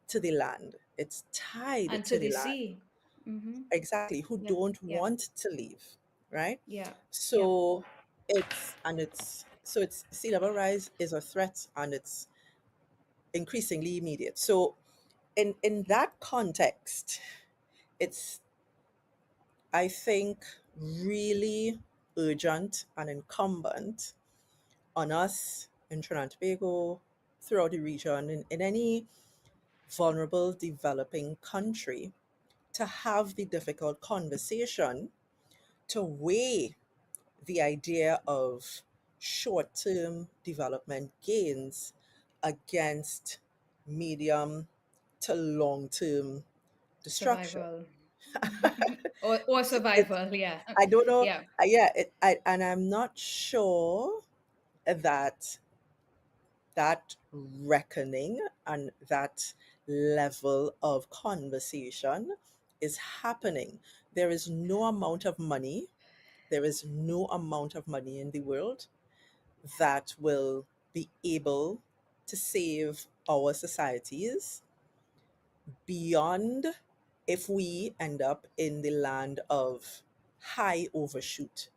S2: to the land. It's tied
S1: And to
S2: to the
S1: the
S2: land.
S1: sea. Hmm.
S2: Exactly, who
S1: Yeah.
S2: don't
S1: Yeah.
S2: want to leave, right?
S1: Yeah. Yeah.
S2: So it's sea level rise is a threat, and it's increasingly immediate. So in that context, it's, I think, really urgent and incumbent on us in Trinidad and Tobago, throughout the region, in any vulnerable developing country, to have the difficult conversation to weigh the idea of short term development gains against medium to long term destruction.
S1: Survival. Or
S2: It's,
S1: survival. Yeah.
S2: I don't know.
S1: Yeah.
S2: Yeah, and I'm not sure that that reckoning and that level of conversation is happening. There is no amount of money, there is no amount of money in the world that will be able to save our societies beyond, if we end up in the land of high overshoot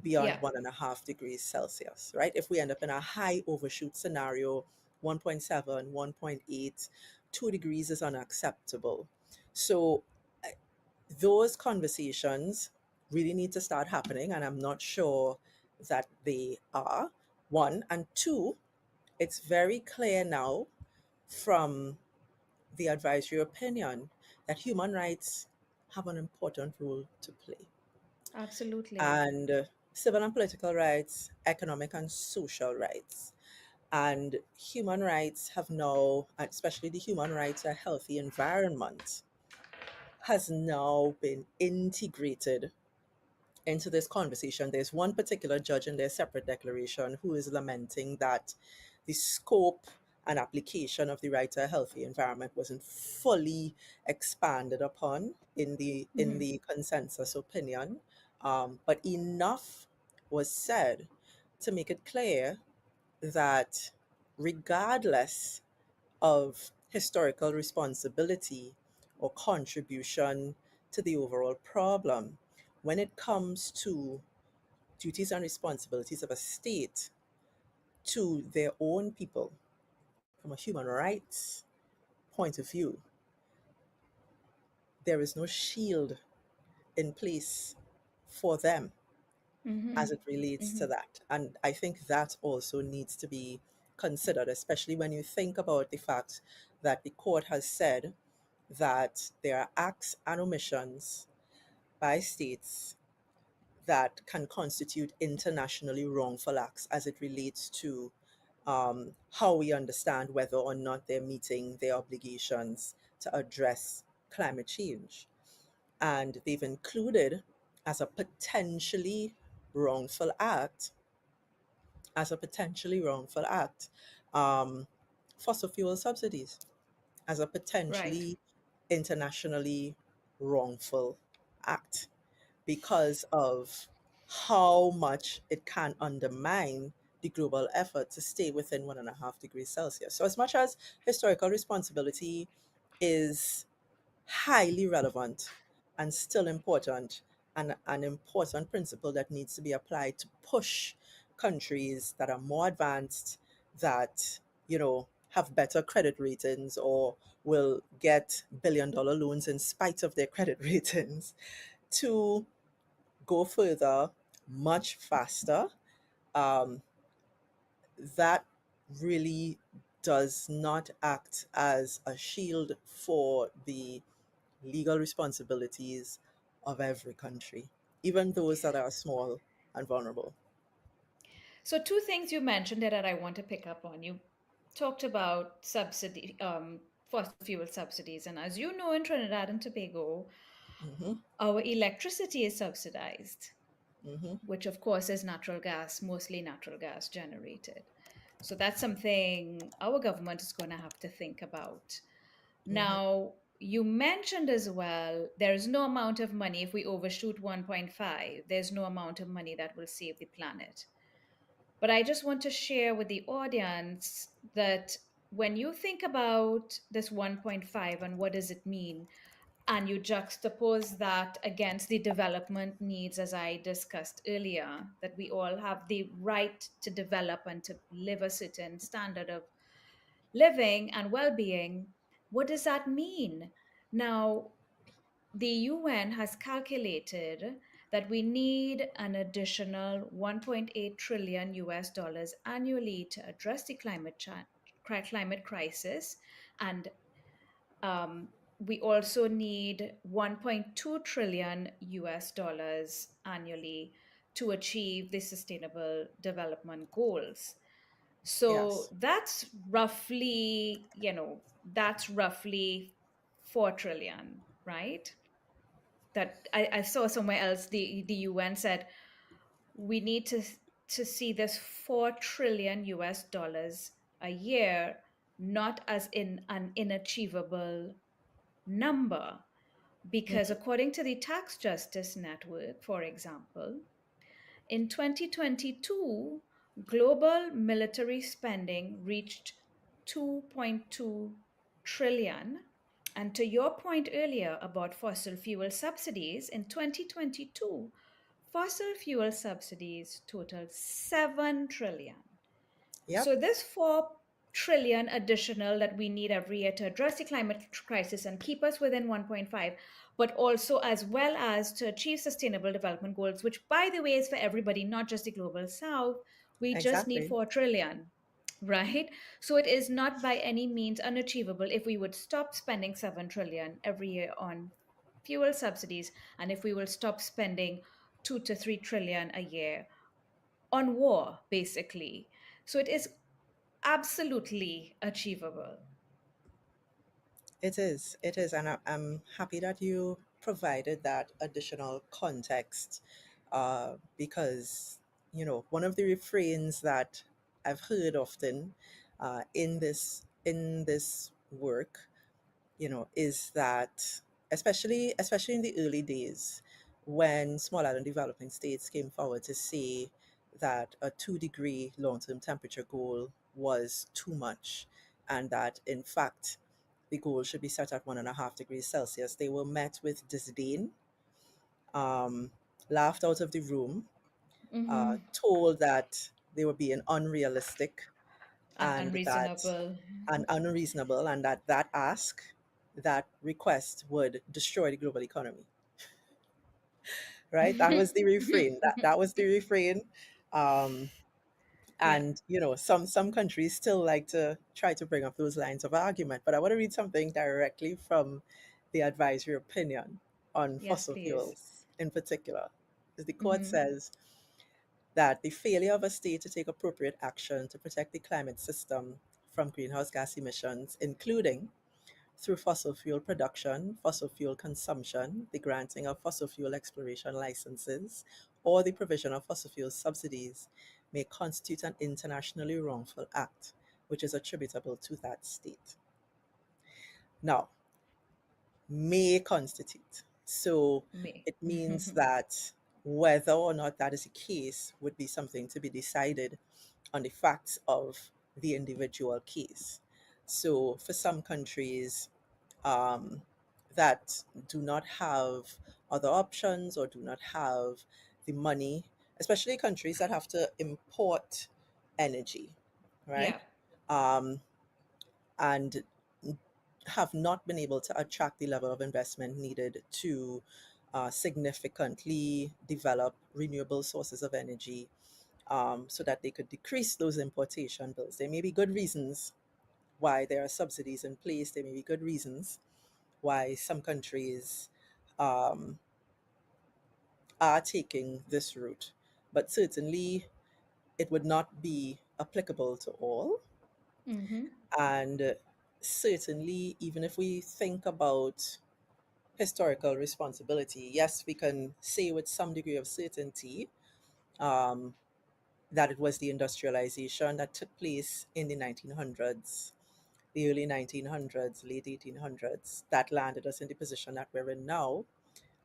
S2: beyond
S1: Yeah.
S2: 1.5 degrees Celsius, right? If we end up in a high overshoot scenario, 1.7, 1.8, 2 degrees is unacceptable. So those conversations really need to start happening, and I'm not sure that they are. One, and two, it's very clear now from the advisory opinion that human rights have an important role to play.
S1: Absolutely.
S2: And civil and political rights, economic and social rights. And human rights have now, especially the human right to a healthy environment, has now been integrated into this conversation. There's one particular judge in their separate declaration who is lamenting that the scope and application of the right to a healthy environment wasn't fully expanded upon in
S1: Mm-hmm.
S2: the consensus opinion, but enough was said to make it clear that regardless of historical responsibility or contribution to the overall problem, when it comes to duties and responsibilities of a state to their own people from a human rights point of view, there is no shield in place for them
S1: Mm-hmm.
S2: as it relates
S1: Mm-hmm.
S2: to that. And I think that also needs to be considered, especially when you think about the fact that the court has said that there are acts and omissions by states that can constitute internationally wrongful acts as it relates to how we understand whether or not they're meeting their obligations to address climate change. And they've included as a potentially wrongful act, as a potentially wrongful act, um, fossil fuel subsidies as a
S1: Right.
S2: potentially internationally wrongful act because of how much it can undermine the global effort to stay within 1.5 degrees Celsius. So, as much as historical responsibility is highly relevant and still important, and an important principle that needs to be applied to push countries that are more advanced, that, have better credit ratings or will get billion-dollar loans in spite of their credit ratings, to go further much faster. Um, that really does not act as a shield for the legal responsibilities of every country, even those that are small and vulnerable.
S1: So, two things you mentioned there that I want to pick up on. You talked about fossil fuel subsidies, and as you know, in Trinidad and Tobago,
S2: Hmm.
S1: our electricity is subsidized,
S2: Hmm.
S1: which of course is natural gas, mostly natural gas generated. So that's something our government is going to have to think about.
S2: Hmm.
S1: Now, you mentioned as well, there's no amount of money if we overshoot 1.5, there's no amount of money that will save the planet. But I just want to share with the audience that when you think about this 1.5 and what does it mean, and you juxtapose that against the development needs, as I discussed earlier, that we all have the right to develop and to live a certain standard of living and well being, what does that mean? Now, the UN has calculated that we need an additional 1.8 trillion US dollars annually to address the climate crisis, and um, we also need 1.2 trillion US dollars annually to achieve the sustainable development goals. So
S2: Yes,
S1: that's roughly 4 trillion, right? That I saw somewhere else, the UN said we need to see this 4 trillion US dollars a year, not as in an inachievable number, because
S2: hmm,
S1: according to the Tax Justice Network, for example, in 2022, global military spending reached 2.2 trillion. And to your point earlier about fossil fuel subsidies, in 2022, fossil fuel subsidies totaled 7 trillion.
S2: yep,
S1: So this 4 trillion additional that we need every year to address the climate crisis and keep us within 1.5, but also as well as to achieve sustainable development goals, which by the way is for everybody, not just the global south. We just need
S2: exactly,
S1: 4 trillion, right? So it is not by any means unachievable if we would stop spending 7 trillion every year on fuel subsidies, and if we will stop spending 2 to 3 trillion a year on war, basically. So it is absolutely achievable.
S2: It is, and I'm happy that you provided that additional context, because one of the refrains that I've heard often in this work, is that, especially in the early days, when small island developing states came forward to say that a 2-degree long-term temperature goal was too much, and that in fact the goal should be set at 1.5 degrees Celsius, they were met with disdain, um, laughed out of the room, told that they were being unrealistic,
S1: And
S2: and that
S1: unreasonable.
S2: and unreasonable, and that ask, that request would destroy the global economy. Right? That was the refrain. That was the refrain. Um,
S1: Yeah,
S2: and some countries still like to try to bring up those lines of argument. But I want to read something directly from the advisory opinion on
S1: yes,
S2: fossil
S1: please.
S2: fuels in particular. As the court
S1: Hmm.
S2: says that the failure of a state to take appropriate action to protect the climate system from greenhouse gas emissions, including through fossil fuel production, fossil fuel consumption, the granting of fossil fuel exploration licenses, or the provision of fossil fuel subsidies, may constitute an internationally wrongful act, which is attributable to that state. Now, may constitute. So
S1: Me.
S2: it means that whether or not that is the case would be something to be decided on the facts of the individual case. So for some countries, um, that do not have other options or do not have the money, especially countries that have to import energy, right?
S1: Yeah,
S2: Um, and have not been able to attract the level of investment needed to significantly develop renewable sources of energy, so that they could decrease those importation bills. There may be good reasons why there are subsidies in place. There may be good reasons why some countries um, are taking this route, but certainly it would not be applicable to all.
S1: hmm,
S2: And certainly, even if we think about historical responsibility, yes, we can say with some degree of certainty um, that it was the industrialization that took place in the 1900s, the early 1900s, late 1800s, that landed us in the position that we're in now.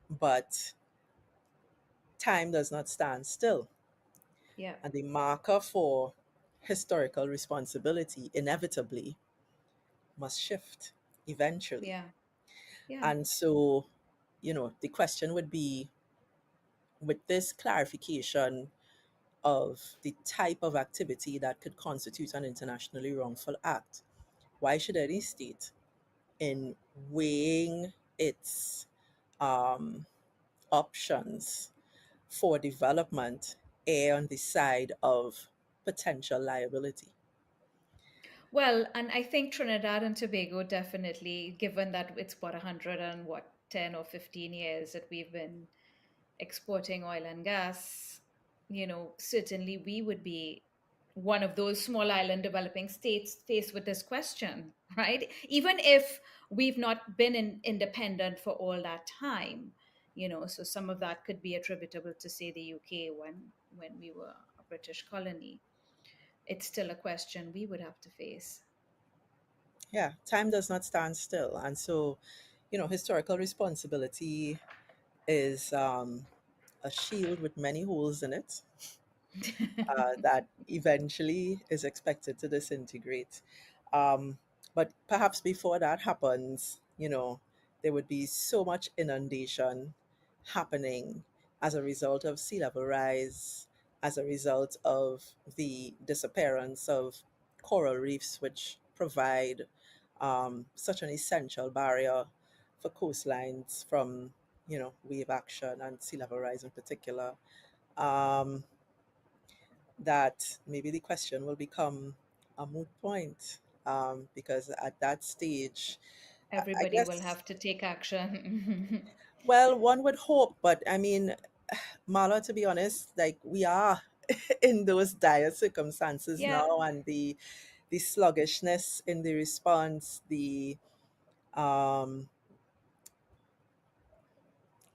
S2: But time does not stand still.
S1: yeah,
S2: And the marker for historical responsibility inevitably must shift eventually.
S1: yeah, yeah.
S2: And so, the question would be, with this clarification of the type of activity that could constitute an internationally wrongful act, why should any state, in weighing its um, options for development, err on the side of potential liability?
S1: Well, and I think Trinidad and Tobago definitely, given that it's what 100 and what 10 or 15 years that we've been exporting oil and gas, certainly we would be one of those small island developing states faced with this question, right? Even if we've not been independent for all that time, so some of that could be attributable to, say, the UK when we were a British colony. It's still a question we would have to face.
S2: Yeah, time does not stand still. And so, historical responsibility is a shield with many holes in it, that eventually is expected to disintegrate. Um, but perhaps before that happens, there would be so much inundation happening as a result of sea level rise, as a result of the disappearance of coral reefs, which provide such an essential barrier for coastlines from, wave action and sea level rise in particular. Um, that maybe the question will become a moot point, because at that stage, I
S1: Everybody will
S2: guess,
S1: have to take action.
S2: well, one would hope, but I mean, Marla, to be honest, like we are in those dire circumstances
S1: Yeah,
S2: now, and the the sluggishness in the response, um,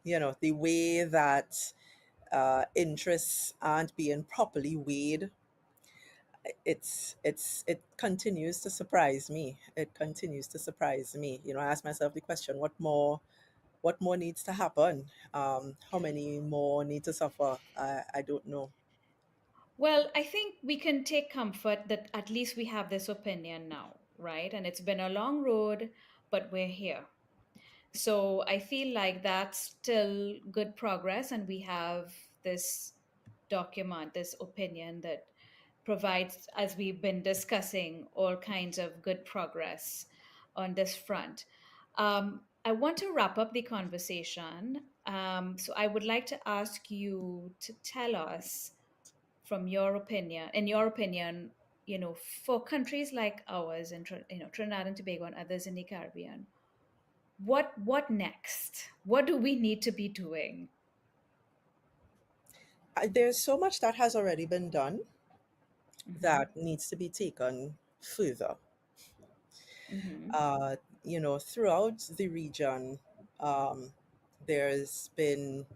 S2: the way that interests aren't being properly weighed. It continues to surprise me. It continues to surprise me. I ask myself the question: what more needs to happen? How many more need to suffer? I don't know.
S1: Well, I think we can take comfort that at least we have this opinion now, right? And it's been a long road, but we're here. So I feel like that's still good progress, and we have this document, this opinion that provides, as we've been discussing, all kinds of good progress on this front. I want to wrap up the conversation. So I would like to ask you to tell us, from your opinion, in your opinion, for countries like ours in Trinidad and Tobago and others in the Caribbean, what next? What do we need to be doing?
S2: There's so much that has already been done
S1: Hmm.
S2: that needs to be taken further.
S1: Hmm.
S2: uh, throughout the region, um, there's been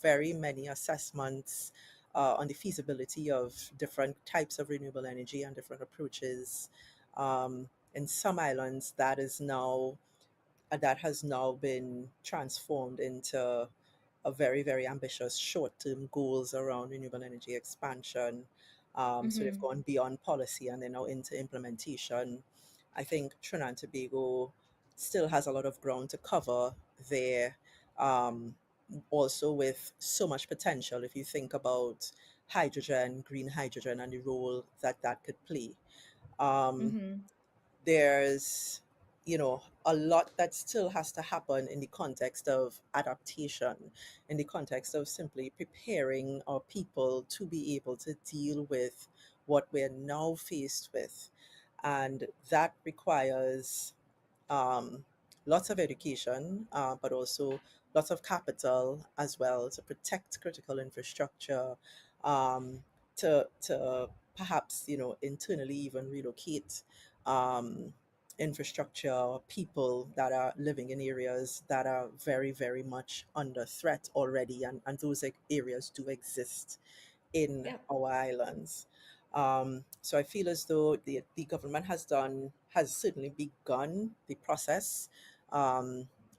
S2: very many assessments on the feasibility of different types of renewable energy and different approaches. In some islands, that has now been transformed into a very, very ambitious short-term goals around renewable energy expansion. So they've
S1: Hmm.
S2: gone beyond policy and they're now into implementation. I think Trinidad and Tobago still has a lot of ground to cover there. Um, Also with so much potential if you think about hydrogen, green hydrogen, and the role that that could play. Um,
S1: Hmm.
S2: there's a lot that still has to happen in the context of adaptation, in the context of simply preparing our people to be able to deal with what we're now faced with. And that requires um, lots of education, but also lots of capital as well to protect critical infrastructure, to perhaps internally even relocate um, infrastructure, people that are living in areas that are very, very much under threat already, and those areas do exist in
S1: Yep.
S2: our islands. So I feel as though the government has certainly begun the process.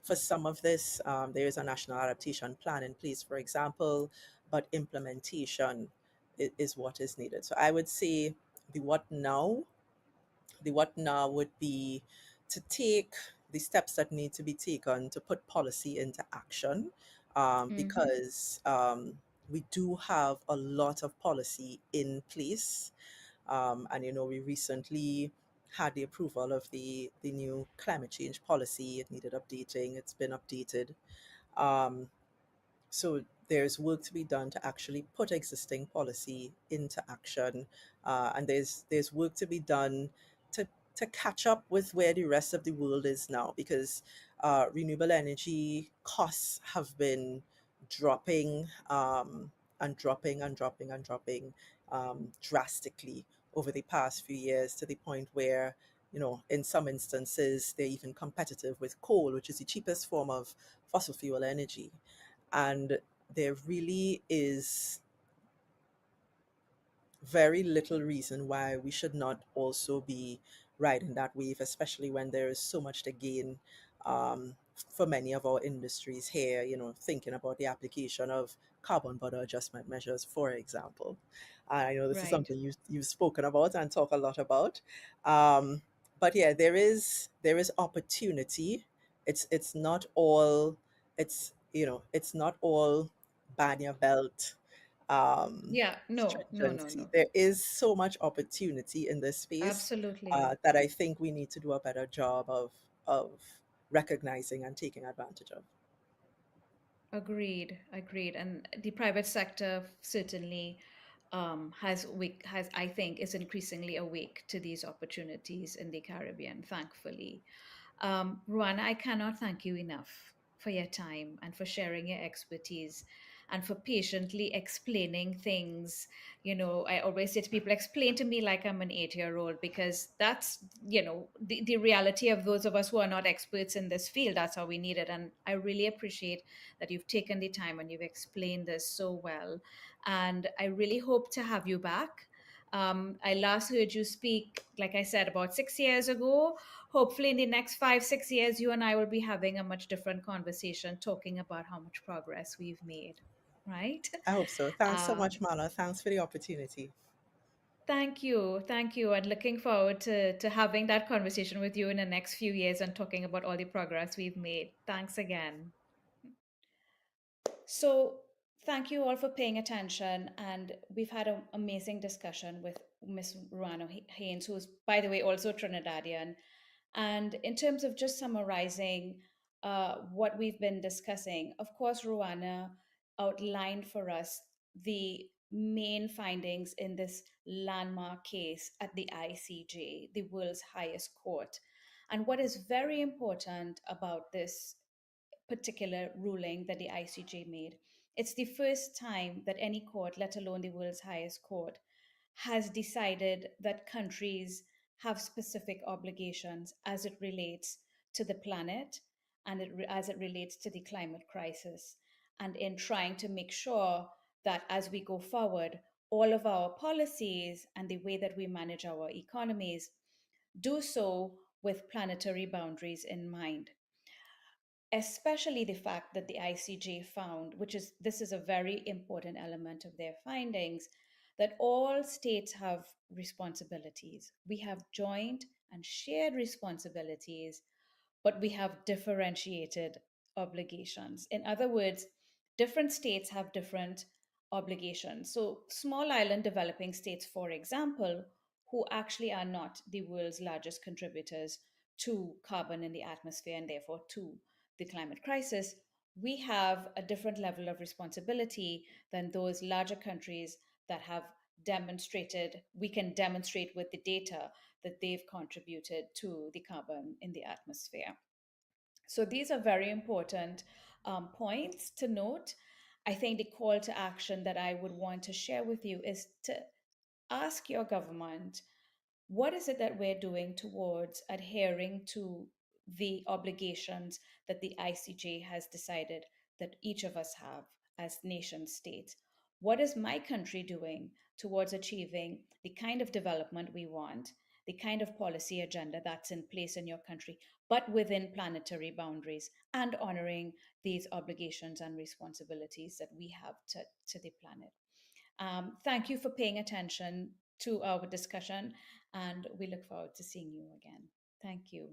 S2: For some of this, there is a national adaptation plan in place, for example, but implementation is what is needed. So I would say the what now the what now would be to take the steps that need to be taken to put policy into action,
S1: Hmm.
S2: because we do have a lot of policy in place. And we recently had the approval of the new climate change policy. It needed updating. It's been updated. Um, so there's work to be done to actually put existing policy into action, and there's work to be done to to catch up with where the rest of the world is now, because renewable energy costs have been dropping, and dropping and dropping and dropping drastically over the past few years, to the point where in some instances they're even competitive with coal, which is the cheapest form of fossil fuel energy. And there really is very little reason why we should not also be riding that wave, especially when there is so much to gain, for many of our industries here, thinking about the application of carbon border adjustment measures, for example. I know this is
S1: Right.
S2: something you've spoken about and talk a lot about. Um, but yeah, there is opportunity. It's not all it's not all Banya belt
S1: Yeah. No, no, no,
S2: stringency.
S1: no.
S2: There is so much opportunity in this space,
S1: Absolutely.
S2: that I think we need to do a better job of recognizing and taking advantage of.
S1: Agreed. Agreed. And the private sector certainly has, I think, is increasingly awake to these opportunities in the Caribbean, thankfully. Ruana, I cannot thank you enough for your time and for sharing your expertise. and for patiently explaining things. I always say to people, explain to me like I'm an 8-year old, because that's, the reality of those of us who are not experts in this field. That's how we need it. And I really appreciate that you've taken the time and you've explained this so well. And I really hope to have you back. I last heard you speak, like I said, about 6 years ago. Hopefully, in the next 5, 6 years, you and I will be having a much different conversation, talking about how much progress we've made. Right?
S2: I hope so. Thanks so
S1: Um,
S2: much, Mala. Thanks for the opportunity.
S1: thank you, and looking forward to having that conversation with you in the next few years and talking about all the progress we've made. Thanks again. So, thank you all for paying attention. And we've had an amazing discussion with Miss Ruano Haynes, who's, by the way, also Trinidadian. And in terms of just summarizing what we've been discussing, of course, Ruana outlined for us the main findings in this landmark case at the ICJ, the world's highest court. And what is very important about this particular ruling that the ICJ made. It's the first time that any court, let alone the world's highest court, has decided that countries have specific obligations as it relates to the planet and as it relates to the climate crisis. And in trying to make sure that as we go forward, all of our policies and the way that we manage our economies do so with planetary boundaries in mind, especially the fact that the ICJ found, which is this is a very important element of their findings, that all states have responsibilities. We have joint and shared responsibilities, but we have differentiated obligations. In other words, different states have different obligations. So, small island developing states, for example, who actually are not the world's largest contributors to carbon in the atmosphere and therefore to the climate crisis, we have a different level of responsibility than those larger countries that have demonstrated, we can demonstrate with the data that they've contributed to the carbon in the atmosphere. So these are very important points to note. I think the call to action that I would want to share with you is to ask your government, what is it that we're doing towards adhering to the obligations that the ICJ has decided that each of us have as nation states? What is my country doing towards achieving the kind of development we want, the kind of policy agenda that's in place in your country, but within planetary boundaries and honoring these obligations and responsibilities that we have to the planet? Thank you for paying attention to our discussion, and we look forward to seeing you again. Thank you.